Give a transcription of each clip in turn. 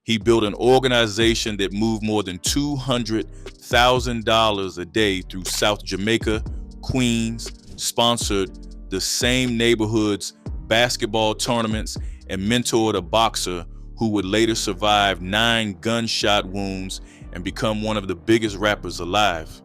He built an organization that moved more than $200,000 a day through South Jamaica, Queens, sponsored the same neighborhood's basketball tournaments, and mentored a boxer who would later survive 9 gunshot wounds and become one of the biggest rappers alive.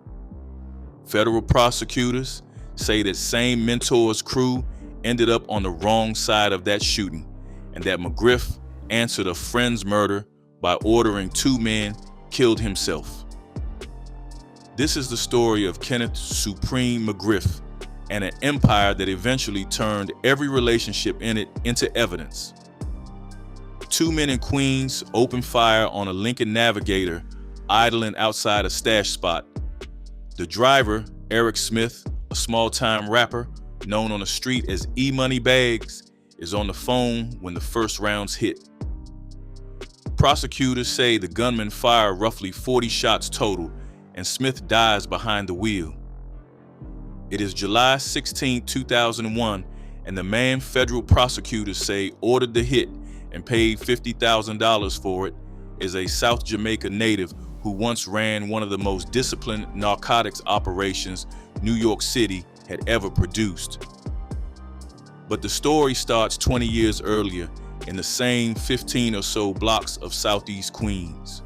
Federal prosecutors say that same mentor's crew ended up on the wrong side of that shooting, and that McGriff answered a friend's murder by ordering 2 men killed himself. This is the story of Kenneth Supreme McGriff and an empire that eventually turned every relationship in it into evidence. 2 men in Queens opened fire on a Lincoln Navigator idling outside a stash spot. The driver, Eric Smith, a small-time rapper known on the street as E-Money Bags, is on the phone when the first rounds hit. Prosecutors say the gunman fired roughly 40 shots total, and Smith dies behind the wheel. It is July 16, 2001, and the man federal prosecutors say ordered the hit and paid $50,000 for it is a South Jamaica native who once ran one of the most disciplined narcotics operations New York City had ever produced. But the story starts 20 years earlier in the same 15 or so blocks of Southeast Queens.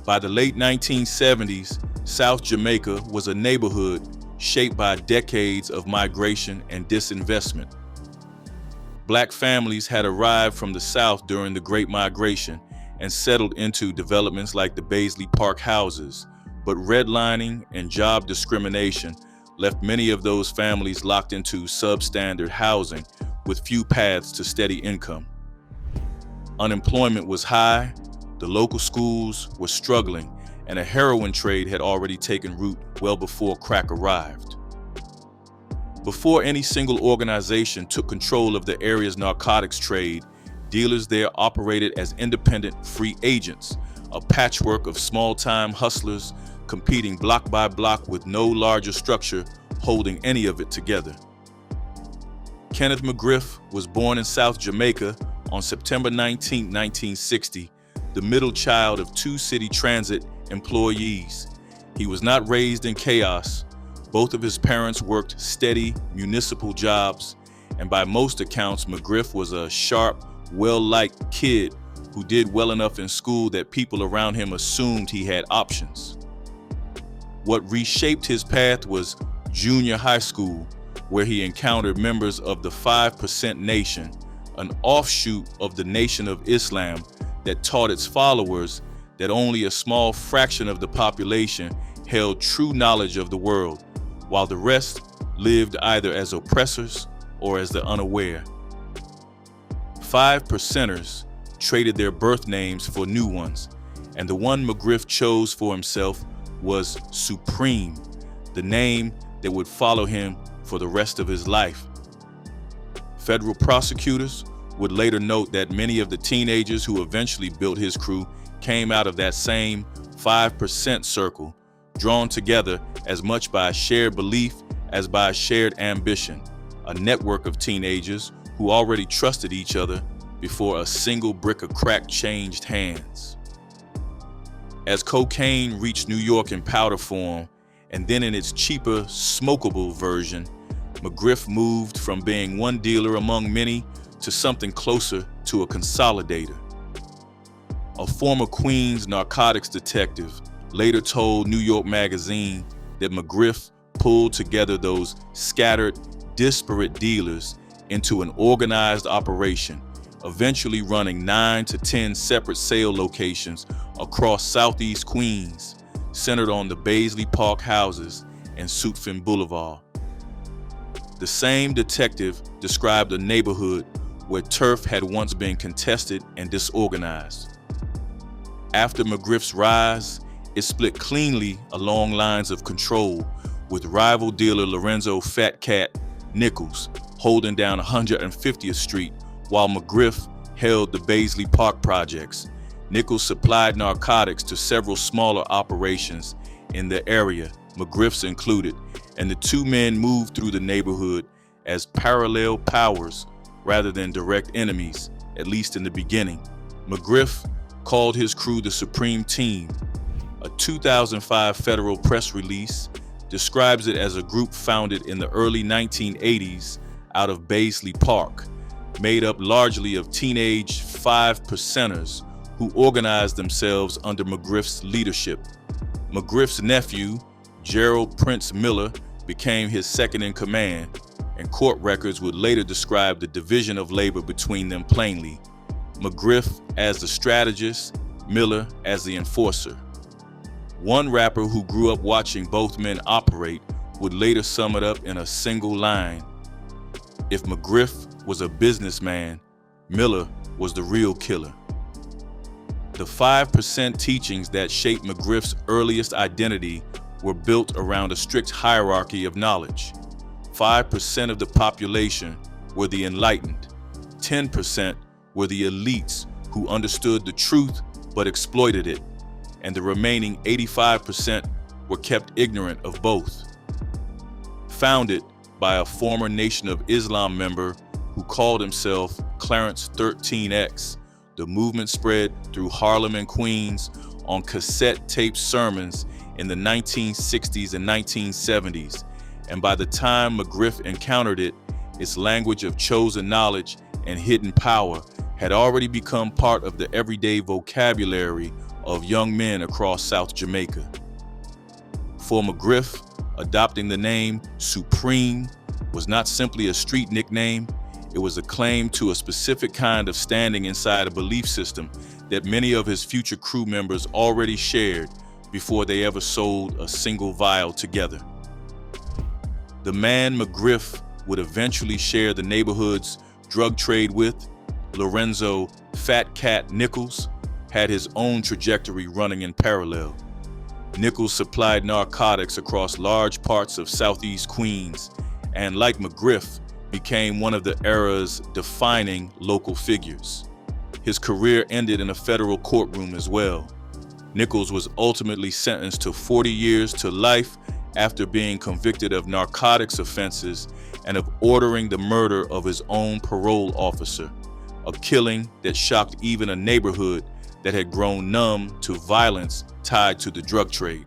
By the late 1970s, South Jamaica was a neighborhood shaped by decades of migration and disinvestment. Black families had arrived from the South during the Great Migration and settled into developments like the Baisley Park houses, but redlining and job discrimination left many of those families locked into substandard housing with few paths to steady income. Unemployment was high, the local schools were struggling, and a heroin trade had already taken root well before crack arrived. Before any single organization took control of the area's narcotics trade, dealers there operated as independent free agents, a patchwork of small-time hustlers competing block by block with no larger structure holding any of it together. Kenneth McGriff was born in South Jamaica on September 19, 1960, the middle child of 2 city transit employees. He was not raised in chaos. Both of his parents worked steady municipal jobs, and by most accounts, McGriff was a sharp, well-liked kid who did well enough in school that people around him assumed he had options. What reshaped his path was junior high school, where he encountered members of the 5% Nation, an offshoot of the Nation of Islam that taught its followers that only a small fraction of the population held true knowledge of the world, while the rest lived either as oppressors or as the unaware. 5%ers traded their birth names for new ones, and the one McGriff chose for himself was Supreme, the name that would follow him for the rest of his life. Federal prosecutors would later note that many of the teenagers who eventually built his crew came out of that same 5% circle, drawn together as much by a shared belief as by a shared ambition, a network of teenagers who already trusted each other before a single brick of crack changed hands. As cocaine reached New York in powder form, and then in its cheaper, smokable version, McGriff moved from being one dealer among many to something closer to a consolidator. A former Queens narcotics detective later told New York Magazine that McGriff pulled together those scattered, disparate dealers into an organized operation, eventually running 9 to 10 separate sale locations across Southeast Queens, centered on the Baisley Park houses and Sutphin Boulevard. The same detective described a neighborhood where turf had once been contested and disorganized. After McGriff's rise, it split cleanly along lines of control, with rival dealer Lorenzo Fat Cat Nichols holding down 150th Street while McGriff held the Baisley Park projects. Nichols supplied narcotics to several smaller operations in the area, McGriff's included, and the 2 men moved through the neighborhood as parallel powers rather than direct enemies, at least in the beginning. McGriff called his crew the Supreme Team. A 2005 federal press release describes it as a group founded in the early 1980s out of Baisley Park, made up largely of teenage 5%ers who organized themselves under McGriff's leadership. McGriff's nephew, Gerald Prince Miller, became his second in command, and court records would later describe the division of labor between them plainly: McGriff as the strategist, Miller as the enforcer. One rapper who grew up watching both men operate would later sum it up in a single line: if McGriff was a businessman, Miller was the real killer. The 5% teachings that shaped McGriff's earliest identity were built around a strict hierarchy of knowledge. 5% of the population were the enlightened. 10% were the elites who understood the truth but exploited it. And the remaining 85% were kept ignorant of both. Founded by a former Nation of Islam member who called himself Clarence 13X, the movement spread through Harlem and Queens on cassette tape sermons in the 1960s and 1970s, and by the time McGriff encountered it, its language of chosen knowledge and hidden power had already become part of the everyday vocabulary of young men across South Jamaica. For McGriff, adopting the name Supreme was not simply a street nickname, it was a claim to a specific kind of standing inside a belief system that many of his future crew members already shared before they ever sold a single vial together. The man McGriff would eventually share the neighborhood's drug trade with, Lorenzo Fat Cat Nichols, had his own trajectory running in parallel. Nichols supplied narcotics across large parts of Southeast Queens, and like McGriff, became one of the era's defining local figures. His career ended in a federal courtroom as well. Nichols was ultimately sentenced to 40 years to life after being convicted of narcotics offenses and of ordering the murder of his own parole officer, a killing that shocked even a neighborhood that had grown numb to violence tied to the drug trade.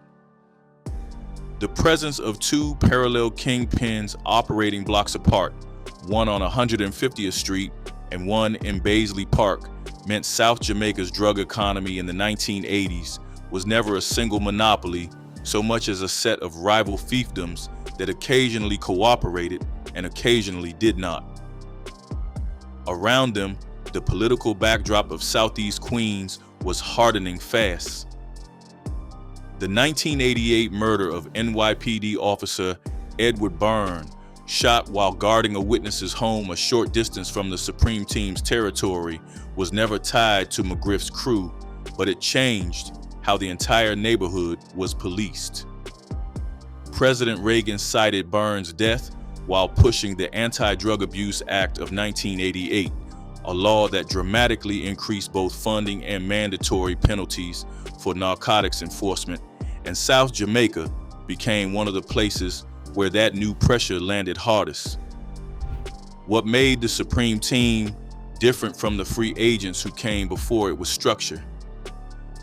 The presence of two parallel kingpins operating blocks apart, one on 150th Street and one in Baisley Park, meant South Jamaica's drug economy in the 1980s was never a single monopoly so much as a set of rival fiefdoms that occasionally cooperated and occasionally did not. Around them, the political backdrop of Southeast Queens was hardening fast. The 1988 murder of NYPD officer Edward Byrne, shot while guarding a witness's home a short distance from the Supreme Team's territory, was never tied to McGriff's crew, but it changed how the entire neighborhood was policed. President Reagan cited Byrne's death while pushing the Anti-Drug Abuse Act of 1988, a law that dramatically increased both funding and mandatory penalties for narcotics enforcement, and South Jamaica became one of the places where that new pressure landed hardest. What made the Supreme Team different from the free agents who came before it was structure.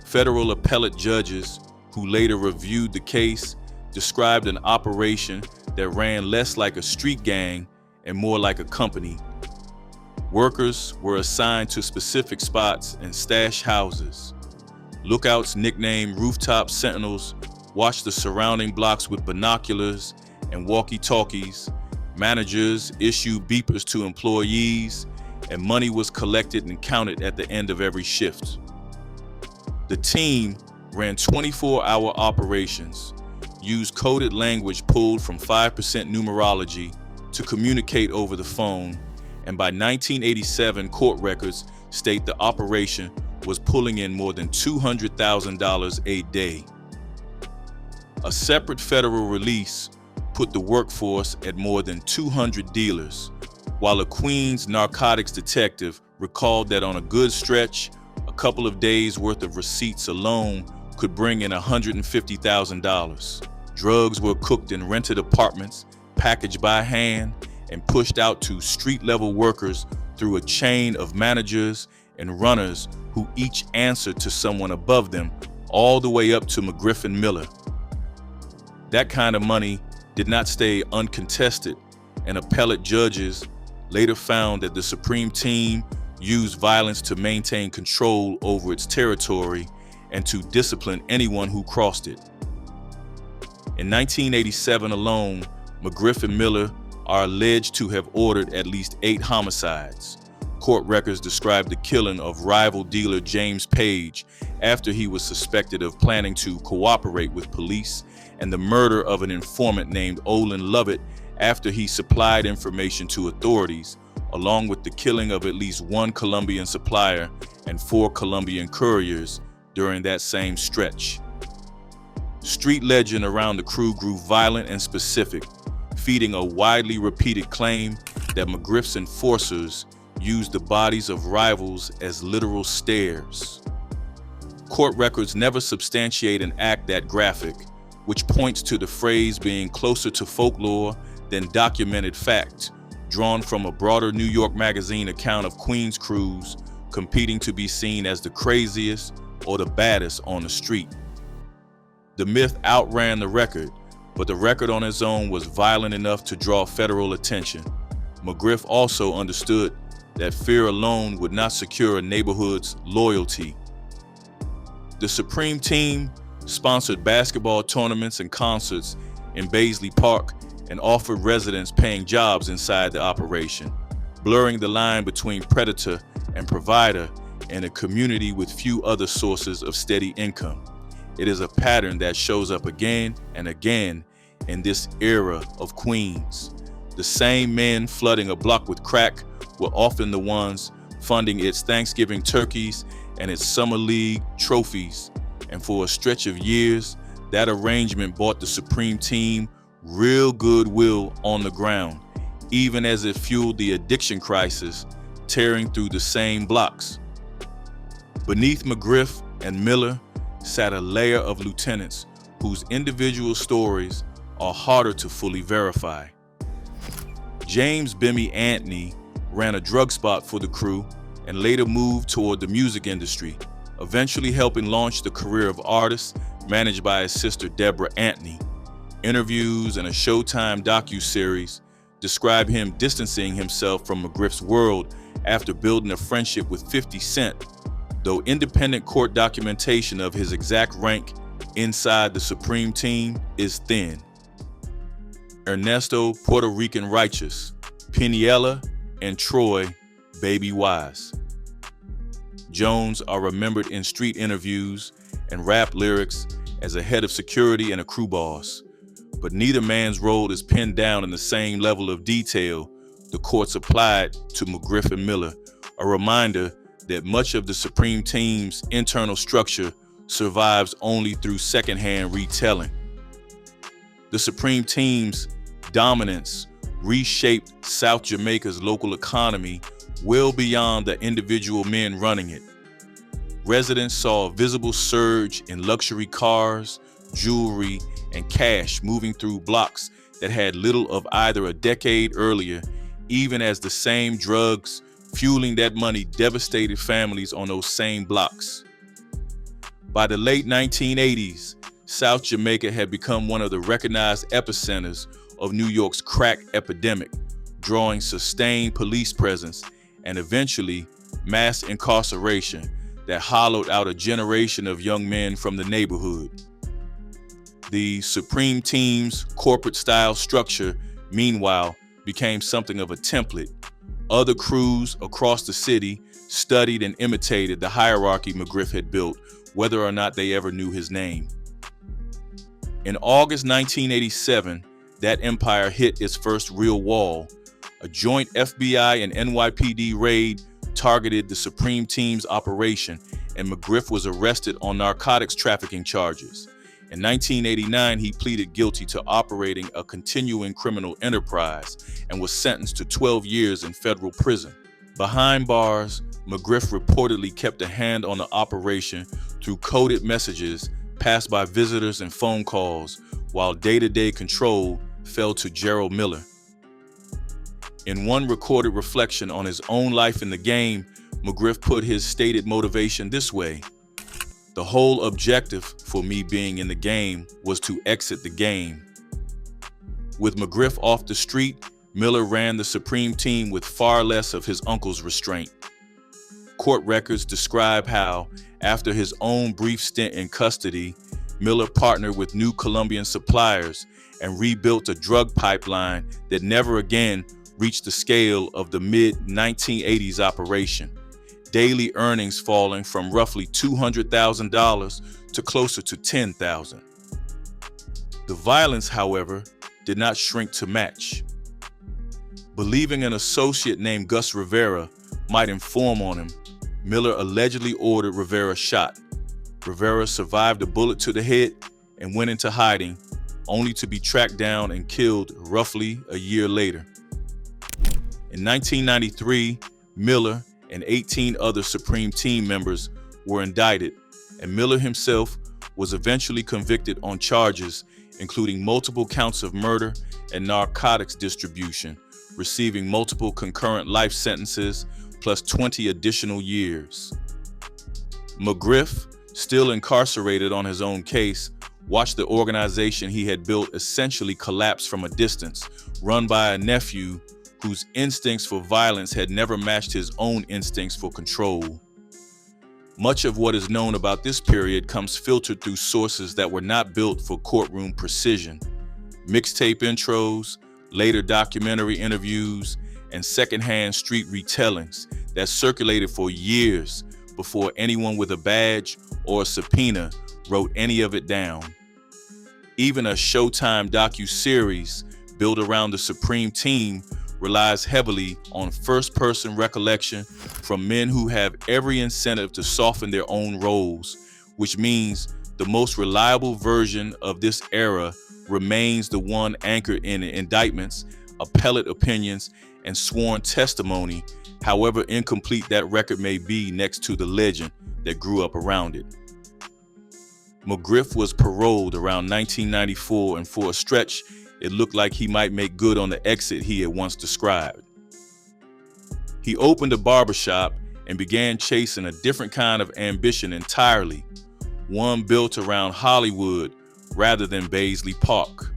Federal appellate judges who later reviewed the case described an operation that ran less like a street gang and more like a company. Workers were assigned to specific spots and stash houses. Lookouts nicknamed rooftop sentinels watched the surrounding blocks with binoculars and walkie-talkies. Managers issued beepers to employees, and money was collected and counted at the end of every shift. The team ran 24-hour operations, used coded language pulled from 5% numerology to communicate over the phone, and by 1987 court records state the operation was pulling in more than $200,000 a day. A separate federal release put the workforce at more than 200 dealers, while a Queens narcotics detective recalled that on a good stretch, a couple of days' worth of receipts alone could bring in $150,000. Drugs were cooked in rented apartments, packaged by hand, and pushed out to street-level workers through a chain of managers and runners who each answered to someone above them, all the way up to McGriff and Miller. That kind of money did not stay uncontested, and appellate judges later found that the Supreme Team used violence to maintain control over its territory and to discipline anyone who crossed it. In 1987 alone, McGriff and Miller are alleged to have ordered at least 8 homicides. Court records describe the killing of rival dealer James Page after he was suspected of planning to cooperate with police, and the murder of an informant named Olin Lovett after he supplied information to authorities, along with the killing of at least 1 Colombian supplier and 4 Colombian couriers during that same stretch. Street legend around the crew grew violent and specific, feeding a widely repeated claim that McGriff's enforcers used the bodies of rivals as literal stairs. Court records never substantiate an act that graphic, which points to the phrase being closer to folklore than documented fact, drawn from a broader New York Magazine account of Queens crews competing to be seen as the craziest or the baddest on the street. The myth outran the record, but the record on its own was violent enough to draw federal attention. McGriff also understood that fear alone would not secure a neighborhood's loyalty. The Supreme Team sponsored basketball tournaments and concerts in Baisley Park and offered residents paying jobs inside the operation, blurring the line between predator and provider in a community with few other sources of steady income. It is a pattern that shows up again and again in this era of Queens. The same men flooding a block with crack were often the ones funding its Thanksgiving turkeys and its Summer League trophies. And for a stretch of years, that arrangement bought the Supreme Team real goodwill on the ground, even as it fueled the addiction crisis tearing through the same blocks. Beneath McGriff and Miller sat a layer of lieutenants whose individual stories are harder to fully verify. James "Bimmy" Anthony ran a drug spot for the crew and later moved toward the music industry, eventually helping launch the career of artist managed by his sister Deborah Anthony. Interviews and a Showtime docuseries describe him distancing himself from McGriff's world after building a friendship with 50 Cent, though independent court documentation of his exact rank inside the Supreme Team is thin. Ernesto "Puerto Rican Righteous", Piniella, and Troy "Baby Wise" Jones are remembered in street interviews and rap lyrics as a head of security and a crew boss, but neither man's role is pinned down in the same level of detail the courts applied to McGriff and Miller, a reminder that much of the Supreme Team's internal structure survives only through secondhand retelling. The Supreme Team's dominance reshaped South Jamaica's local economy well beyond the individual men running it. Residents saw a visible surge in luxury cars, jewelry, and cash moving through blocks that had little of either a decade earlier, even as the same drugs fueling that money devastated families on those same blocks. By the late 1980s, South Jamaica had become one of the recognized epicenters of New York's crack epidemic, drawing sustained police presence and eventually mass incarceration that hollowed out a generation of young men from the neighborhood. The Supreme Team's corporate-style structure, meanwhile, became something of a template. Other crews across the city studied and imitated the hierarchy McGriff had built, whether or not they ever knew his name. In August 1987, that empire hit its first real wall. A joint FBI and NYPD raid targeted the Supreme Team's operation, and McGriff was arrested on narcotics trafficking charges. In 1989, he pleaded guilty to operating a continuing criminal enterprise and was sentenced to 12 years in federal prison. Behind bars, McGriff reportedly kept a hand on the operation through coded messages passed by visitors and phone calls, while day-to-day control fell to Gerald Miller. In one recorded reflection on his own life in the game, McGriff put his stated motivation this way: "The whole objective for me being in the game was to exit the game." With McGriff off the street, Miller ran the Supreme Team with far less of his uncle's restraint. Court records describe how, after his own brief stint in custody, Miller partnered with new Colombian suppliers and rebuilt a drug pipeline that never again reached the scale of the mid-1980s operation, daily earnings falling from roughly $200,000 to closer to $10,000. The violence, however, did not shrink to match. Believing an associate named Gus Rivera might inform on him, Miller allegedly ordered Rivera shot. Rivera survived a bullet to the head and went into hiding, only to be tracked down and killed roughly a year later. In 1993, Miller and 18 other Supreme Team members were indicted, and Miller himself was eventually convicted on charges including multiple counts of murder and narcotics distribution, receiving multiple concurrent life sentences plus 20 additional years. McGriff, still incarcerated on his own case, watched the organization he had built essentially collapse from a distance, run by a nephew whose instincts for violence had never matched his own instincts for control. Much of what is known about this period comes filtered through sources that were not built for courtroom precision: mixtape intros, later documentary interviews, and secondhand street retellings that circulated for years before anyone with a badge or a subpoena wrote any of it down. Even a Showtime docu-series built around the Supreme Team relies heavily on first-person recollection from men who have every incentive to soften their own roles, which means the most reliable version of this era remains the one anchored in indictments, appellate opinions, and sworn testimony, however incomplete that record may be next to the legend that grew up around it. McGriff was paroled around 1994, and for a stretch, it looked like he might make good on the exit he had once described. He opened a barbershop and began chasing a different kind of ambition entirely, one built around Hollywood rather than Baisley Park.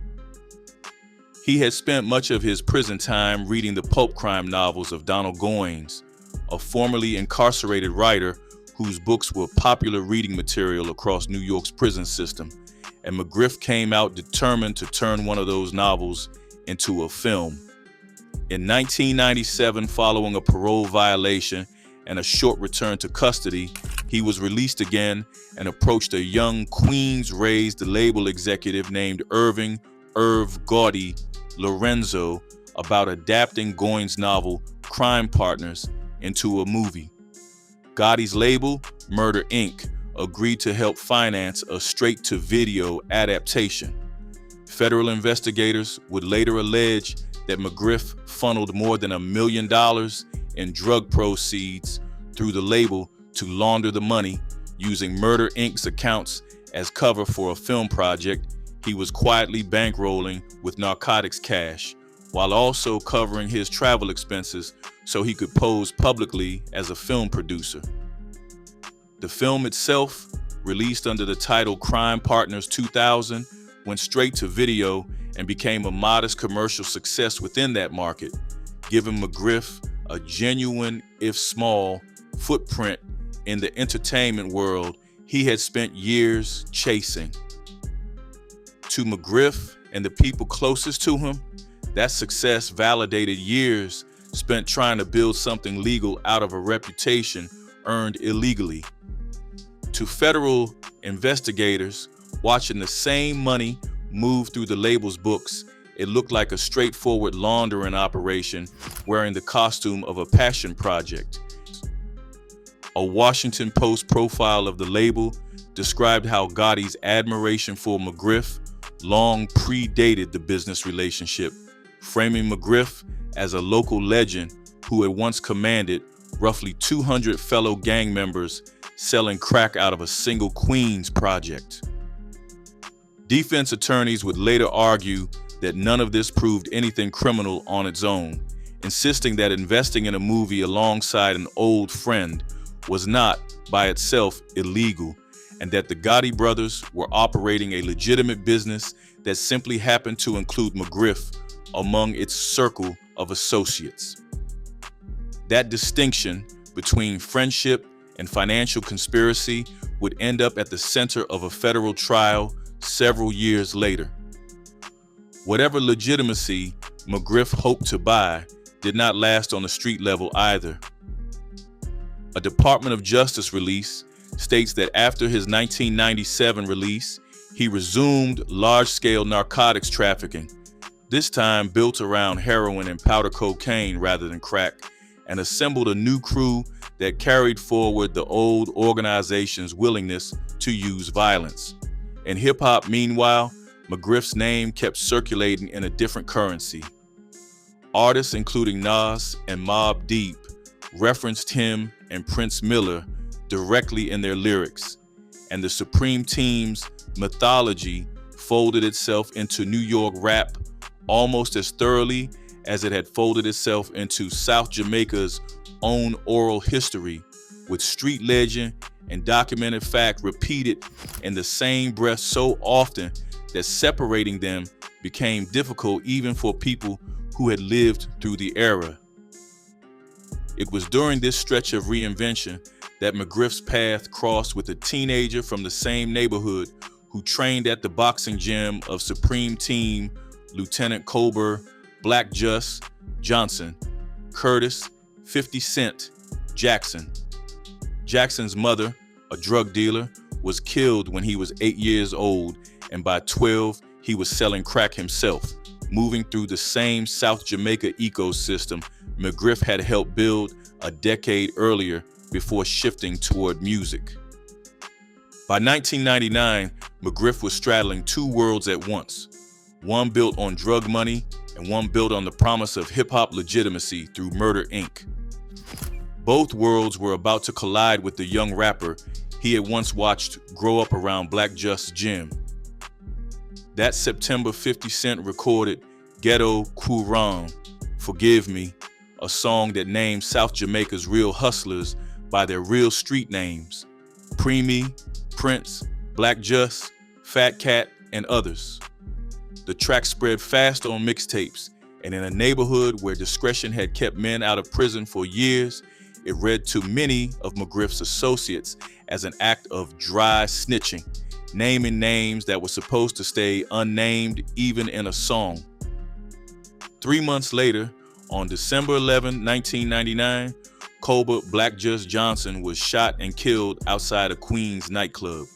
He had spent much of his prison time reading the pulp crime novels of Donald Goines, a formerly incarcerated writer whose books were popular reading material across New York's prison system, and McGriff came out determined to turn one of those novels into a film. In 1997, following a parole violation and a short return to custody, he was released again and approached a young Queens-raised label executive named Irv Gaudy Lorenzo about adapting Goines' novel Crime Partners into a movie. Gaudy's label, Murder Inc., agreed to help finance a straight-to-video adaptation. Federal investigators would later allege that McGriff funneled more than $1 million in drug proceeds through the label to launder the money, using Murder Inc.'s accounts as cover for a film project he was quietly bankrolling with narcotics cash, while also covering his travel expenses so he could pose publicly as a film producer. The film itself, released under the title Crime Partners 2000, went straight to video and became a modest commercial success within that market, giving McGriff a genuine, if small, footprint in the entertainment world he had spent years chasing. To McGriff and the people closest to him, that success validated years spent trying to build something legal out of a reputation earned illegally. To federal investigators, watching the same money move through the label's books, it looked like a straightforward laundering operation wearing the costume of a passion project. A Washington Post profile of the label described how Gaudy's admiration for McGriff long predated the business relationship, framing McGriff as a local legend who had once commanded roughly 200 fellow gang members selling crack out of a single Queens project. Defense attorneys would later argue that none of this proved anything criminal on its own. insisting that investing in a movie alongside an old friend was not, by itself, illegal, and that the Gotti brothers were operating a legitimate business that simply happened to include McGriff among its circle of associates. That distinction between friendship and financial conspiracy would end up at the center of a federal trial several years later. Whatever legitimacy McGriff hoped to buy did not last on the street level either. A Department of Justice release states that after his 1997 release, he resumed large-scale narcotics trafficking, this time built around heroin and powder cocaine rather than crack, and assembled a new crew that carried forward the old organization's willingness to use violence. In hip-hop, meanwhile, McGriff's name kept circulating in a different currency. Artists including Nas and Mobb Deep referenced him and Prince Miller directly in their lyrics, and the Supreme Team's mythology folded itself into New York rap almost as thoroughly as it had folded itself into South Jamaica's own oral history, with street legend and documented fact repeated in the same breath so often that separating them became difficult even for people who had lived through the era. It was during this stretch of reinvention that McGriff's path crossed with a teenager from the same neighborhood who trained at the boxing gym of Supreme Team Lieutenant Colbert Black Just Johnson, Curtis 50 Cent Jackson. Jackson's mother, a drug dealer, was killed when he was 8 years old, and by 12, he was selling crack himself, moving through the same South Jamaica ecosystem McGriff had helped build a decade earlier before shifting toward music. By 1999, McGriff was straddling two worlds at once, one built on drug money and one built on the promise of hip-hop legitimacy through Murder, Inc. Both worlds were about to collide with the young rapper he had once watched grow up around Black Just's gym. That September, 50 Cent recorded Ghetto Courtroom, Forgive Me, a song that named South Jamaica's real hustlers by their real street names: Preemie, Prince, Black Just, Fat Cat, and others. The track spread fast on mixtapes, and in a neighborhood where discretion had kept men out of prison for years, it read to many of McGriff's associates as an act of dry snitching, naming names that were supposed to stay unnamed even in a song. 3 months later, on December 11, 1999, Colbert Black Just Johnson was shot and killed outside a Queens nightclub.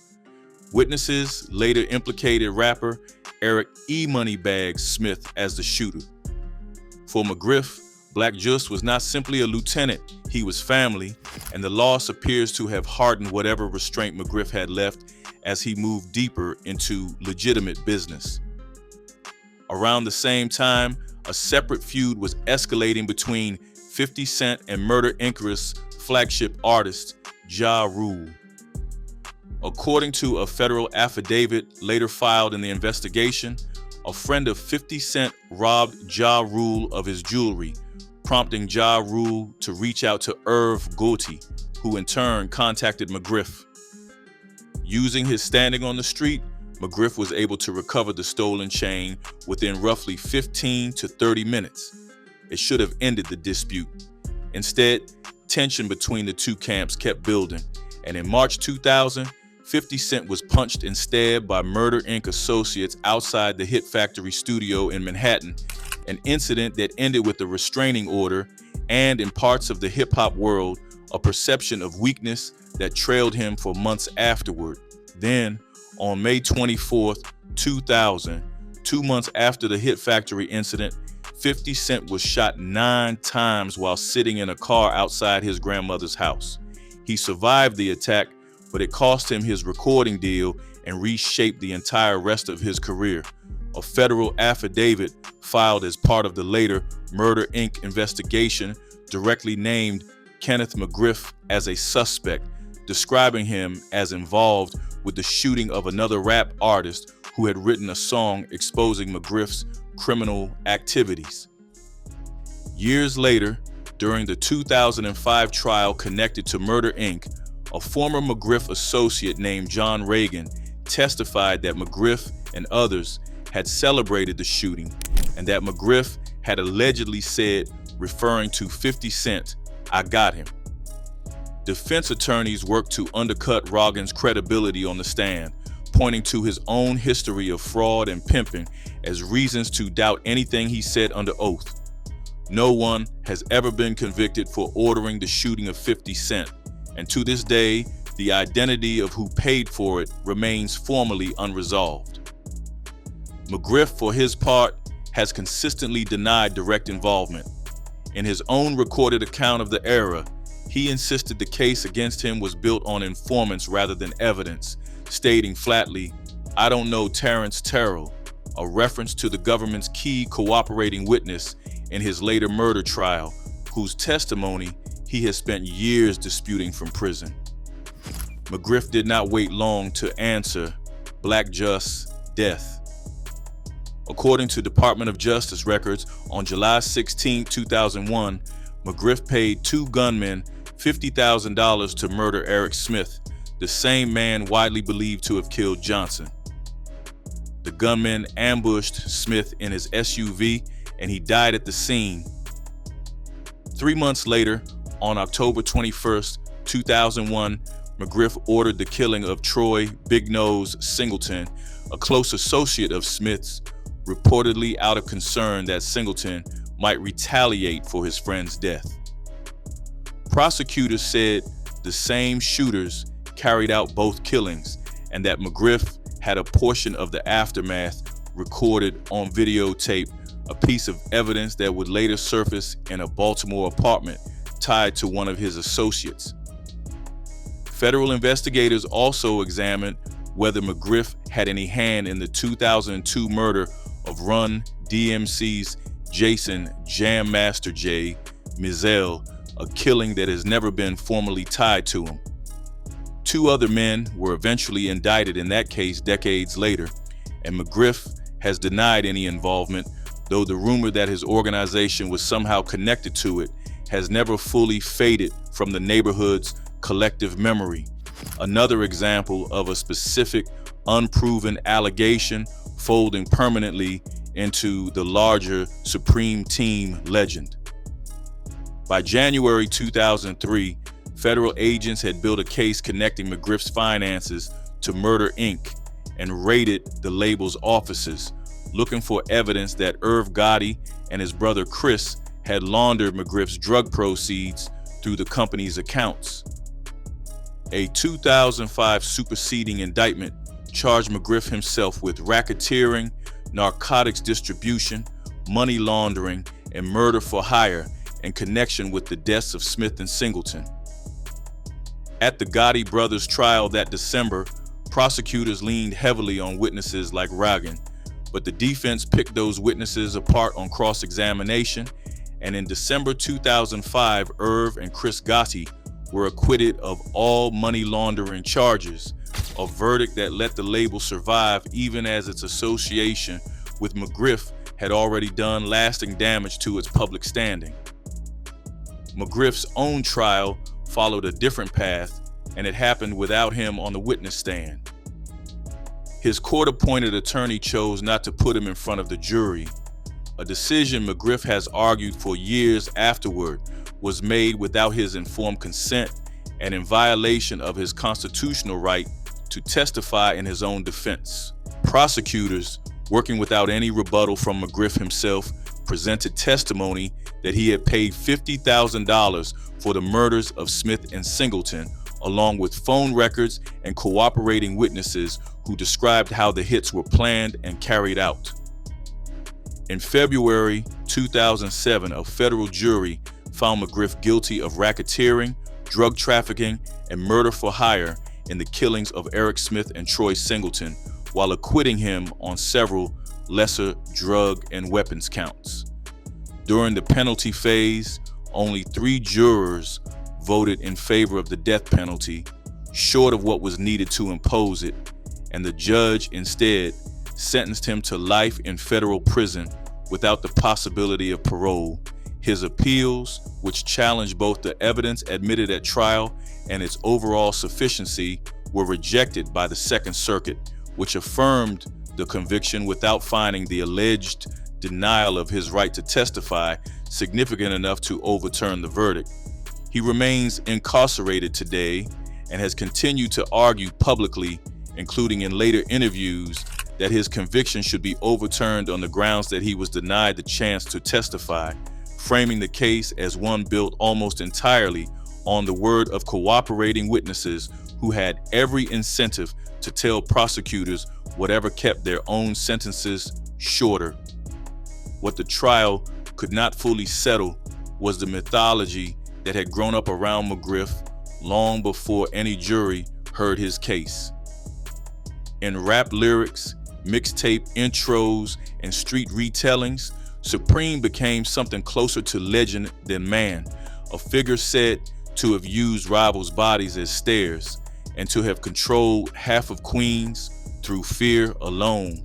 Witnesses later implicated rapper Eric E. Moneybags Smith as the shooter. For McGriff, Black Just was not simply a lieutenant, he was family, and the loss appears to have hardened whatever restraint McGriff had left as he moved deeper into legitimate business. Around the same time, a separate feud was escalating between 50 Cent and Murder, Inc.'s flagship artist, Ja Rule. According to a federal affidavit later filed in the investigation, a friend of 50 Cent robbed Ja Rule of his jewelry, prompting Ja Rule to reach out to Irv Gotti, who in turn contacted McGriff. Using his standing on the street, McGriff was able to recover the stolen chain within roughly 15 to 30 minutes. It should have ended the dispute. Instead, tension between the two camps kept building, and in March 2000, 50 Cent was punched and stabbed by Murder, Inc. associates outside the Hit Factory studio in Manhattan, an incident that ended with a restraining order and, in parts of the hip-hop world, a perception of weakness that trailed him for months afterward. Then, on May 24, 2000, 2 months after the Hit Factory incident, 50 Cent was shot 9 times while sitting in a car outside his grandmother's house. He survived the attack, but it cost him his recording deal and reshaped the entire rest of his career. A federal affidavit filed as part of the later Murder, Inc. investigation directly named Kenneth McGriff as a suspect, describing him as involved with the shooting of another rap artist who had written a song exposing McGriff's criminal activities. Years later, during the 2005 trial connected to Murder, Inc., a former McGriff associate named John Reagan testified that McGriff and others had celebrated the shooting and that McGriff had allegedly said, referring to 50 Cent, "I got him." Defense attorneys worked to undercut Reagan's credibility on the stand, pointing to his own history of fraud and pimping as reasons to doubt anything he said under oath. No one has ever been convicted for ordering the shooting of 50 Cent, and to this day, the identity of who paid for it remains formally unresolved. McGriff, for his part, has consistently denied direct involvement. In his own recorded account of the era, he insisted the case against him was built on informants rather than evidence, stating flatly, "I don't know Terrence Terrell," a reference to the government's key cooperating witness in his later murder trial, whose testimony he has spent years disputing from prison. McGriff did not wait long to answer Black Just's death. According to Department of Justice records, on July 16, 2001, McGriff paid two gunmen $50,000 to murder Eric Smith, the same man widely believed to have killed Johnson. The gunmen ambushed Smith in his SUV, and he died at the scene. 3 months later, on October 21, 2001, McGriff ordered the killing of Troy Big Nose Singleton, a close associate of Smith's, reportedly out of concern that Singleton might retaliate for his friend's death. Prosecutors said the same shooters carried out both killings and that McGriff had a portion of the aftermath recorded on videotape, a piece of evidence that would later surface in a Baltimore apartment tied to one of his associates. Federal investigators also examined whether McGriff had any hand in the 2002 murder of Run DMC's Jason Jam Master J. Mizell, a killing that has never been formally tied to him. Two other men were eventually indicted in that case decades later, and McGriff has denied any involvement, though the rumor that his organization was somehow connected to it has never fully faded from the neighborhood's collective memory. Another example of a specific, unproven allegation folding permanently into the larger Supreme Team legend. By January 2003, federal agents had built a case connecting McGriff's finances to Murder, Inc. and raided the label's offices, looking for evidence that Irv Gotti and his brother Chris had laundered McGriff's drug proceeds through the company's accounts. A 2005 superseding indictment charged McGriff himself with racketeering, narcotics distribution, money laundering, and murder for hire in connection with the deaths of Smith and Singleton. At the Gotti brothers' trial that December, prosecutors leaned heavily on witnesses like Reagan, but the defense picked those witnesses apart on cross-examination, and in December 2005, Irv and Chris Gotti were acquitted of all money laundering charges, a verdict that let the label survive even as its association with McGriff had already done lasting damage to its public standing. McGriff's own trial followed a different path, and it happened without him on the witness stand. His court-appointed attorney chose not to put him in front of the jury, a decision McGriff has argued for years afterward was made without his informed consent and in violation of his constitutional right to testify in his own defense. Prosecutors, working without any rebuttal from McGriff himself, presented testimony that he had paid $50,000 for the murders of Smith and Singleton, along with phone records and cooperating witnesses who described how the hits were planned and carried out. In February 2007, a federal jury found McGriff guilty of racketeering, drug trafficking, and murder for hire in the killings of Eric Smith and Troy Singleton, while acquitting him on several lesser drug and weapons counts. During the penalty phase, only 3 jurors voted in favor of the death penalty, short of what was needed to impose it, and the judge instead sentenced him to life in federal prison without the possibility of parole, His appeals, which challenged both the evidence admitted at trial and its overall sufficiency, were rejected by the Second Circuit, which affirmed the conviction without finding the alleged denial of his right to testify significant enough to overturn the verdict. He remains incarcerated today and has continued to argue publicly, including in later interviews, that his conviction should be overturned on the grounds that he was denied the chance to testify, framing the case as one built almost entirely on the word of cooperating witnesses who had every incentive to tell prosecutors whatever kept their own sentences shorter. What the trial could not fully settle was the mythology that had grown up around McGriff long before any jury heard his case. In rap lyrics, mixtape intros, and street retellings, Supreme became something closer to legend than man, a figure said to have used rivals' bodies as stairs and to have controlled half of Queens through fear alone.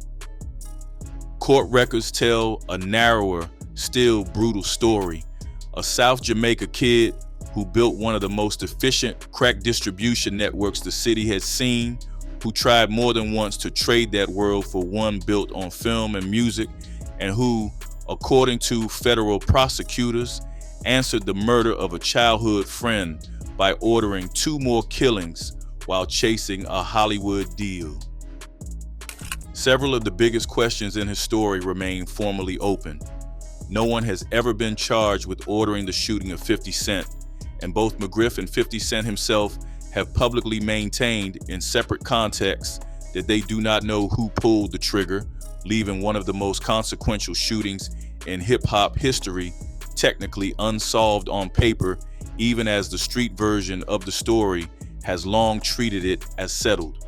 Court records tell a narrower, still brutal story. A South Jamaica kid who built one of the most efficient crack distribution networks the city had seen, who tried more than once to trade that world for one built on film and music, and who, according to federal prosecutors, answered the murder of a childhood friend by ordering 2 more killings while chasing a Hollywood deal. Several of the biggest questions in his story remain formally open. No one has ever been charged with ordering the shooting of 50 Cent, and both McGriff and 50 Cent himself have publicly maintained in separate contexts that they do not know who pulled the trigger, leaving one of the most consequential shootings in hip-hop history technically unsolved on paper, even as the street version of the story has long treated it as settled.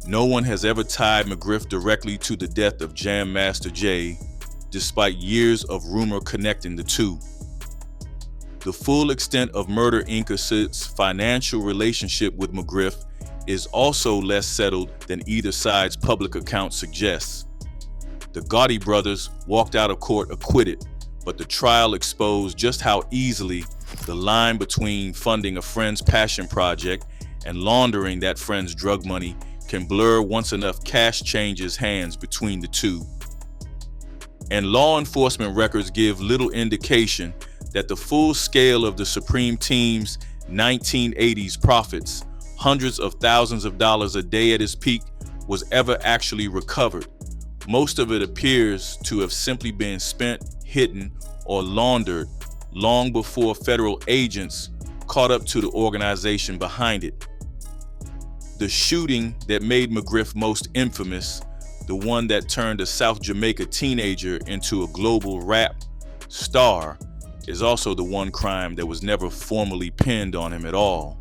No one has ever tied McGriff directly to the death of Jam Master Jay, despite years of rumor connecting the two. The full extent of Murder Inc.'s financial relationship with McGriff is also less settled than either side's public account suggests. The Gotti brothers walked out of court acquitted, but the trial exposed just how easily the line between funding a friend's passion project and laundering that friend's drug money can blur once enough cash changes hands between the two. And law enforcement records give little indication that the full scale of the Supreme Team's 1980s profits, hundreds of thousands of dollars a day at its peak, was ever actually recovered. Most of it appears to have simply been spent, hidden, or laundered long before federal agents caught up to the organization behind it. The shooting that made McGriff most infamous, the one that turned a South Jamaica teenager into a global rap star, is also the one crime that was never formally pinned on him at all.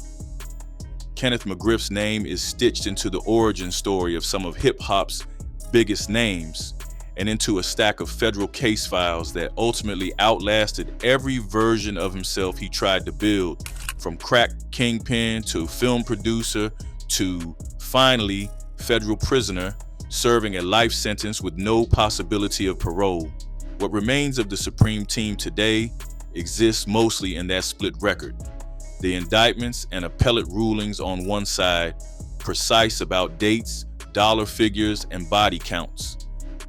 Kenneth McGriff's name is stitched into the origin story of some of hip-hop's biggest names and into a stack of federal case files that ultimately outlasted every version of himself he tried to build, from crack kingpin to film producer to, finally, federal prisoner, serving a life sentence with no possibility of parole. What remains of the Supreme Team today exists mostly in that split record. The indictments and appellate rulings on one side, precise about dates, dollar figures, and body counts.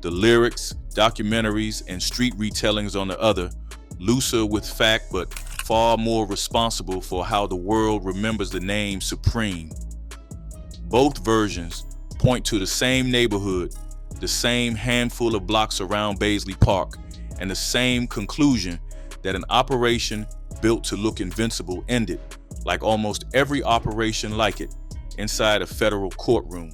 The lyrics, documentaries, and street retellings on the other, looser with fact but far more responsible for how the world remembers the name Supreme. Both versions point to the same neighborhood, the same handful of blocks around Baisley Park, and the same conclusion that an operation built to look invincible ended, like almost every operation like it, inside a federal courtroom.